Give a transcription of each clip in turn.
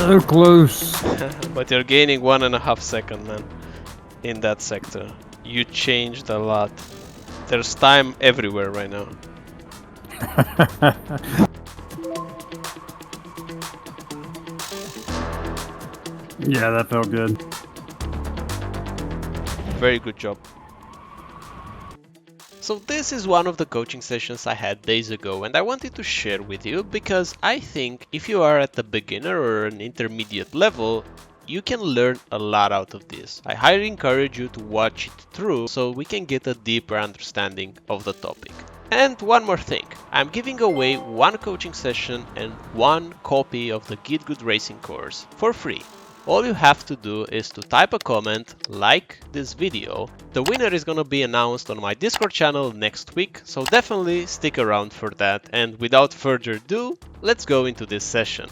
So close. But you're gaining 1.5 seconds, man, in that sector. You changed a lot. There's time everywhere right now. Yeah, that felt good. Very good job. So this is one of the coaching sessions I had days ago, and I wanted to share with you because I think if you are at the beginner or an intermediate level, you can learn a lot out of this. I highly encourage you to watch it through so we can get a deeper understanding of the topic. And one more thing, I'm giving away one coaching session and one copy of the Get Good Racing course for free. All you have to do is to type a comment, like this video. The winner is gonna be announced on my Discord channel next week, so definitely stick around for that. And without further ado, let's go into this session.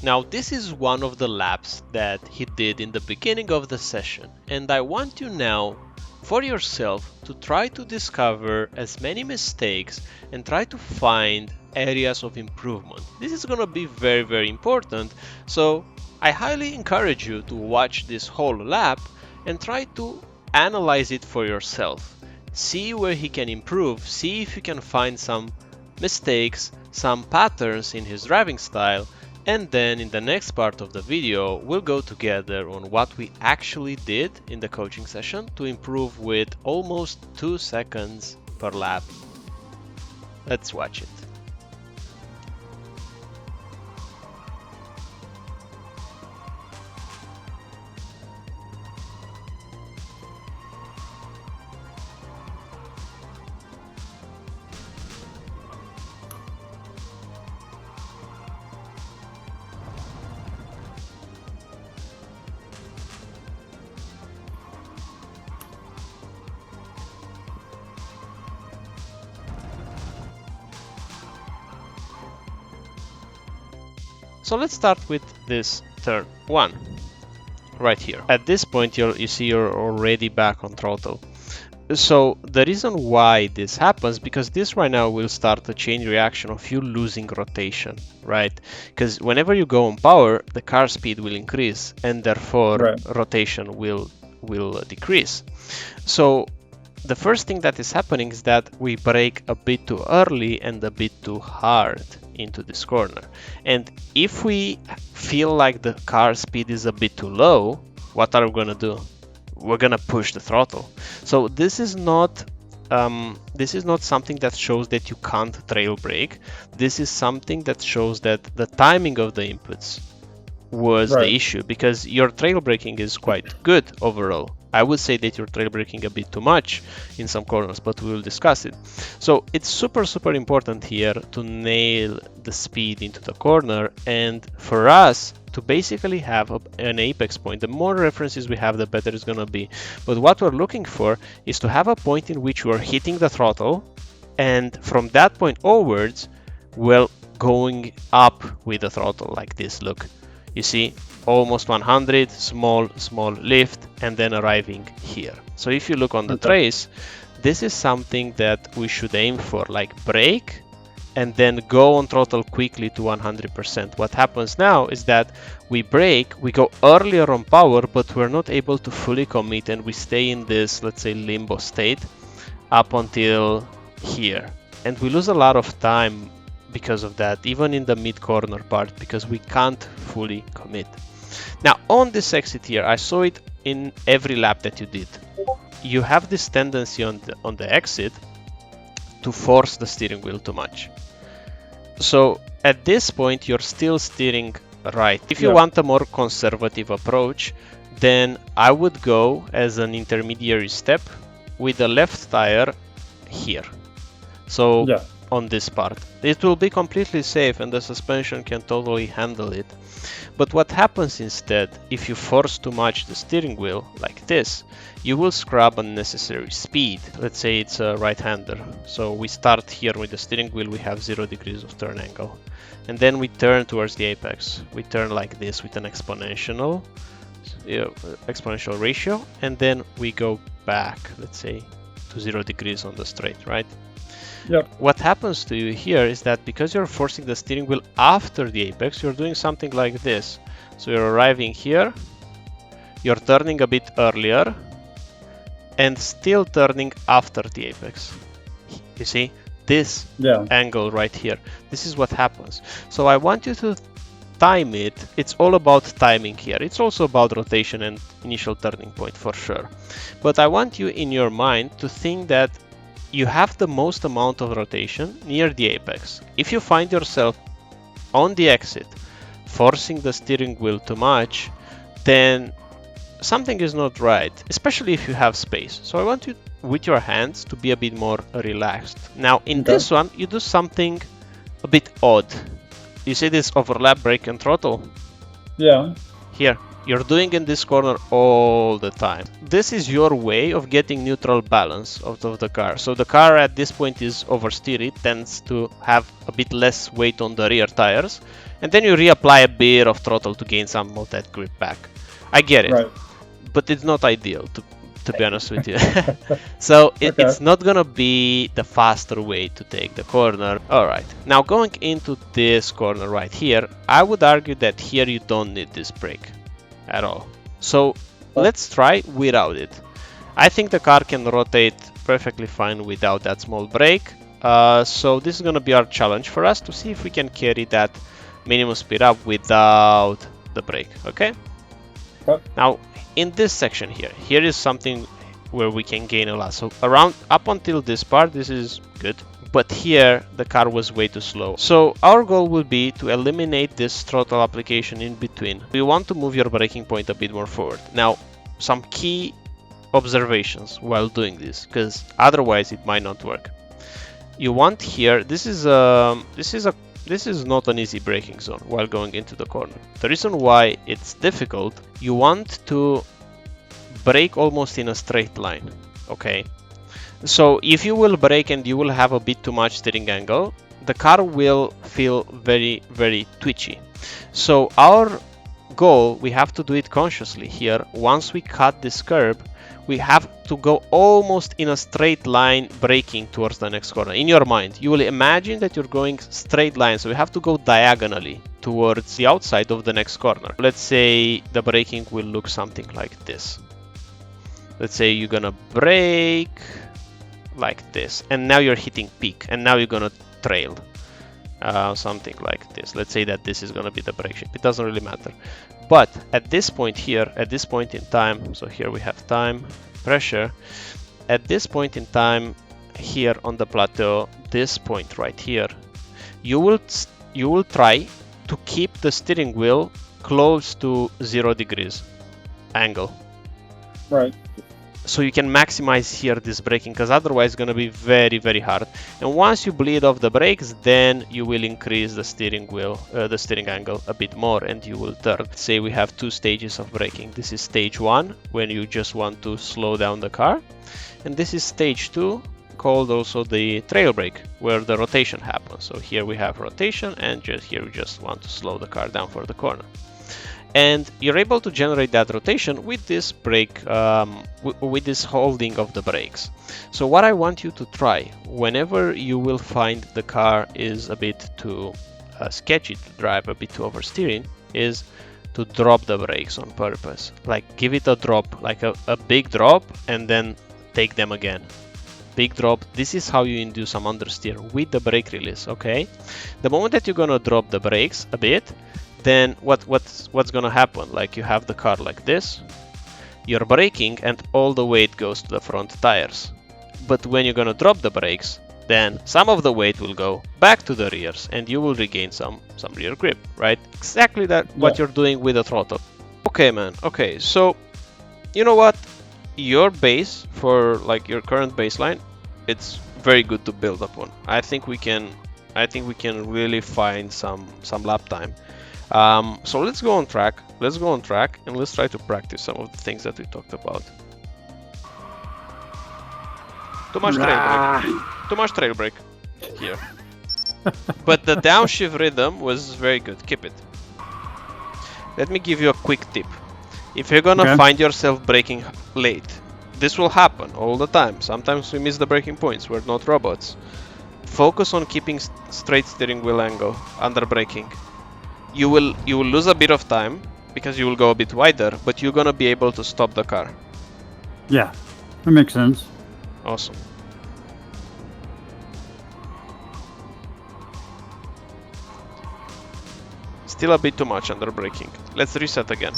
Now, this is one of the laps that he did in the beginning of the session, and I want you now, for yourself, to try to discover as many mistakes and try to find areas of improvement. This is gonna be very, very important, so I highly encourage you to watch this whole lap and try to analyze it for yourself. See where he can improve, see if you can find some mistakes, some patterns in his driving style, and then in the next part of the video we'll go together on what we actually did in the coaching session to improve with almost 2 seconds per lap. Let's watch it. So let's start with this turn 1, right here. At this point you see you're already back on throttle. So the reason why this happens, because this right now will start a chain reaction of you losing rotation, right? Because whenever you go on power, the car speed will increase and therefore rotation will decrease. So the first thing that is happening is that we brake a bit too early and a bit too hard into this corner. And if we feel like the car speed is a bit too low, what are we gonna do? We're gonna push the throttle. So this is not something that shows that you can't trail brake. This is something that shows that the timing of the inputs was the issue, because your trail braking is quite good overall. I would say that you're trail braking a bit too much in some corners, but we will discuss it. So it's super important here to nail the speed into the corner, and for us to basically have an apex point. The more references we have, the better it's gonna be. But what we're looking for is to have a point in which we're hitting the throttle, and from that point onwards, we're going up with the throttle like this. Look, you see, almost 100, small lift, and then arriving here. So if you look on the trace, this is something that we should aim for, like brake and then go on throttle quickly to 100%. What happens now is that we brake, we go earlier on power, but we're not able to fully commit, and we stay in this, let's say, limbo state up until here. And we lose a lot of time because of that, even in the mid corner part, because we can't fully commit. Now on this exit here, I saw it in every lap that you did. You have this tendency on the exit to force the steering wheel too much. So at this point you're still steering right. If you want a more conservative approach, then I would go as an intermediary step with the left tire here. So on this part, it will be completely safe and the suspension can totally handle it. But what happens instead, if you force too much the steering wheel like this, you will scrub unnecessary speed. Let's say it's a right-hander. So we start here with the steering wheel, we have 0 degrees of turn angle. And then we turn towards the apex. We turn like this with an exponential ratio. And then we go back, let's say, to 0 degrees on the straight, right? Yep. What happens to you here is that because you're forcing the steering wheel after the apex, you're doing something like this. So you're arriving here, you're turning a bit earlier, and still turning after the apex. You see? This angle right here. This is what happens. So I want you to time it. It's all about timing here. It's also about rotation and initial turning point for sure. But I want you in your mind to think that you have the most amount of rotation near the apex. If you find yourself on the exit forcing the steering wheel too much, then something is not right, especially if you have space. So I want you with your hands to be a bit more relaxed. Now in this one, you do something a bit odd. You see this overlap brake and throttle? Yeah. Here, you're doing in this corner all the time. This is your way of getting neutral balance out of the car. So the car at this point is oversteered, it tends to have a bit less weight on the rear tires, and then you reapply a bit of throttle to gain some of that grip back. I get it, Right. but it's not ideal to be honest with you. So it's not gonna be the faster way to take the corner. All right, now going into this corner right here, I would argue that here you don't need this brake at all. So let's try without it. I think the car can rotate perfectly fine without that small brake. So this is gonna be our challenge for us to see if we can carry that minimum speed up without the brake, okay? Now, in this section here is something where we can gain a lot. So around up until this part, this is good. But here, the car was way too slow. So our goal would be to eliminate this throttle application in between. We want to move your braking point a bit more forward. Now, some key observations while doing this, because otherwise it might not work. You want here, this is not an easy braking zone while going into the corner. The reason why it's difficult, you want to brake almost in a straight line, okay? So if you will brake and you will have a bit too much steering angle, the car will feel very, very twitchy. So our goal, we have to do it consciously here. Once we cut this curb, we have to go almost in a straight line braking towards the next corner. In your mind, you will imagine that you're going straight line, so we have to go diagonally towards the outside of the next corner. Let's say the braking will look something like this. Let's say you're gonna brake like this, and now you're hitting peak, and now you're gonna trail. Something like this. Let's say that this is gonna be the brake shape. It doesn't really matter. But at this point here, at this point in time, so here we have time, pressure. At this point in time here on the plateau, this point right here, you will try to keep the steering wheel close to 0 degrees angle. Right. So you can maximize here this braking, because otherwise it's going to be very, very hard. And once you bleed off the brakes, then you will increase the steering wheel, the steering angle a bit more, and you will turn. Say we have 2 stages of braking. This is stage 1, when you just want to slow down the car. And this is stage 2, called also the trail brake, where the rotation happens. So here we have rotation, and just here we just want to slow the car down for the corner. And you're able to generate that rotation with this brake, with this holding of the brakes. So what I want you to try, whenever you will find the car is a bit too sketchy to drive, a bit too oversteering, is to drop the brakes on purpose. Like give it a drop, like a big drop, and then take them again. Big drop. This is how you induce some understeer with the brake release, okay? The moment that you're gonna drop the brakes a bit, then what's gonna happen? Like you have the car like this, you're braking and all the weight goes to the front tires. But when you're gonna drop the brakes, then some of the weight will go back to the rears and you will regain some rear grip, right? Exactly what you're doing with the throttle. Okay, man. Okay, so you know what? Your base for like your current baseline, it's very good to build upon. I think we can really find some lap time. So let's go on track. And let's try to practice some of the things that we talked about. Too much trail brake here. But the downshift rhythm was very good. Keep it. Let me give you a quick tip. If you're gonna find yourself braking late, This will happen all the time. Sometimes we miss the braking points. We're not robots. Focus on keeping straight steering wheel angle under braking. You will lose a bit of time because you will go a bit wider, but you're gonna be able to stop the car. Yeah, that makes sense. Awesome. Still a bit too much under braking. Let's reset again.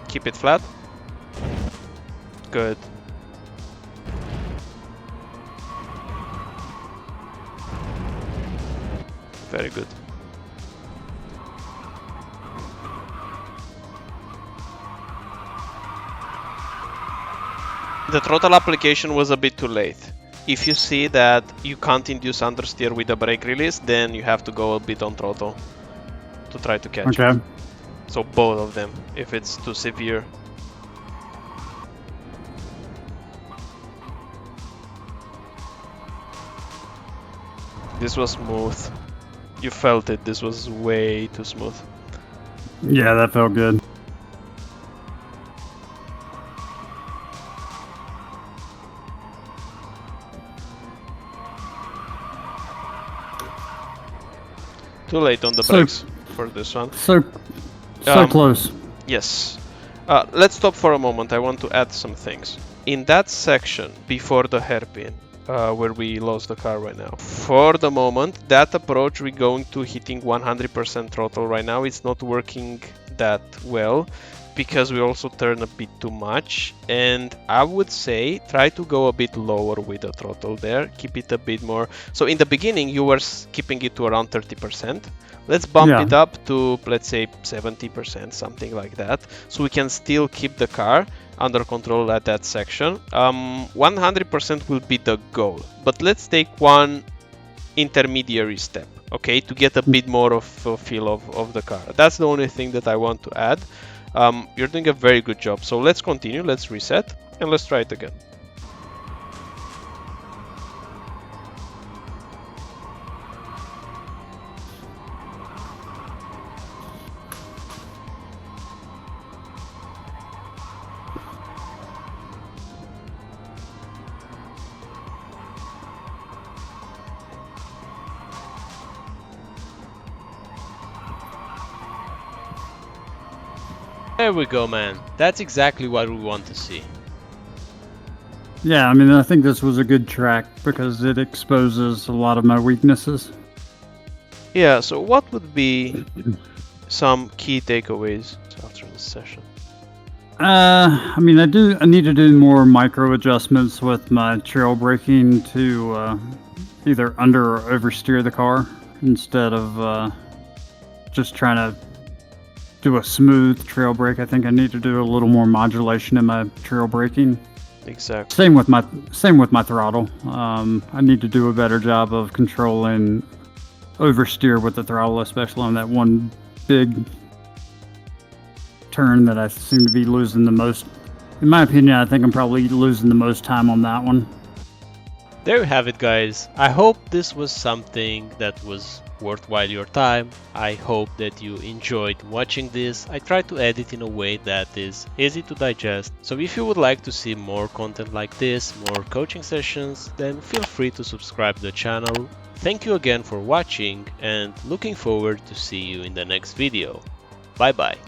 Keep it flat. Good. Very good. The throttle application was a bit too late. If you see that you can't induce understeer with the brake release, then you have to go a bit on throttle to try to catch Okay. it. So both of them, if it's too severe. This was smooth. You felt it, this was way too smooth. Yeah, that felt good. Too late on the So- brakes for this one. So Um, close. Yes. Let's stop for a moment. I want to add some things. In that section before the hairpin, where we lost the car right now, for the moment, that approach we're going to hitting 100% throttle right now. It's not working that well because we also turn a bit too much. And I would say try to go a bit lower with the throttle there. Keep it a bit more. So in the beginning, you were keeping it to around 30%. Let's bump Yeah. it up to, let's say, 70%, something like that, so we can still keep the car under control at that section. 100% will be the goal, but let's take one intermediary step, okay, to get a bit more of a feel of the car. That's the only thing that I want to add. You're doing a very good job, so let's continue, let's reset, and let's try it again. There we go, man. That's exactly what we want to see. Yeah, I mean, I think this was a good track because it exposes a lot of my weaknesses. Yeah, so what would be some key takeaways after this session? I mean, I need to do more micro adjustments with my trail braking to either under or oversteer the car instead of just trying to do a smooth trail brake. I think I need to do a little more modulation in my trail braking. Exactly. Same with my throttle. I need to do a better job of controlling oversteer with the throttle, especially on that one big turn that I seem to be losing the most. In my opinion, I think I'm probably losing the most time on that one. There you have it, guys. I hope this was something that was worthwhile your time. I hope that you enjoyed watching this. I try to edit in a way that is easy to digest. So if you would like to see more content like this, more coaching sessions, then feel free to subscribe to the channel. Thank you again for watching and looking forward to see you in the next video. Bye bye.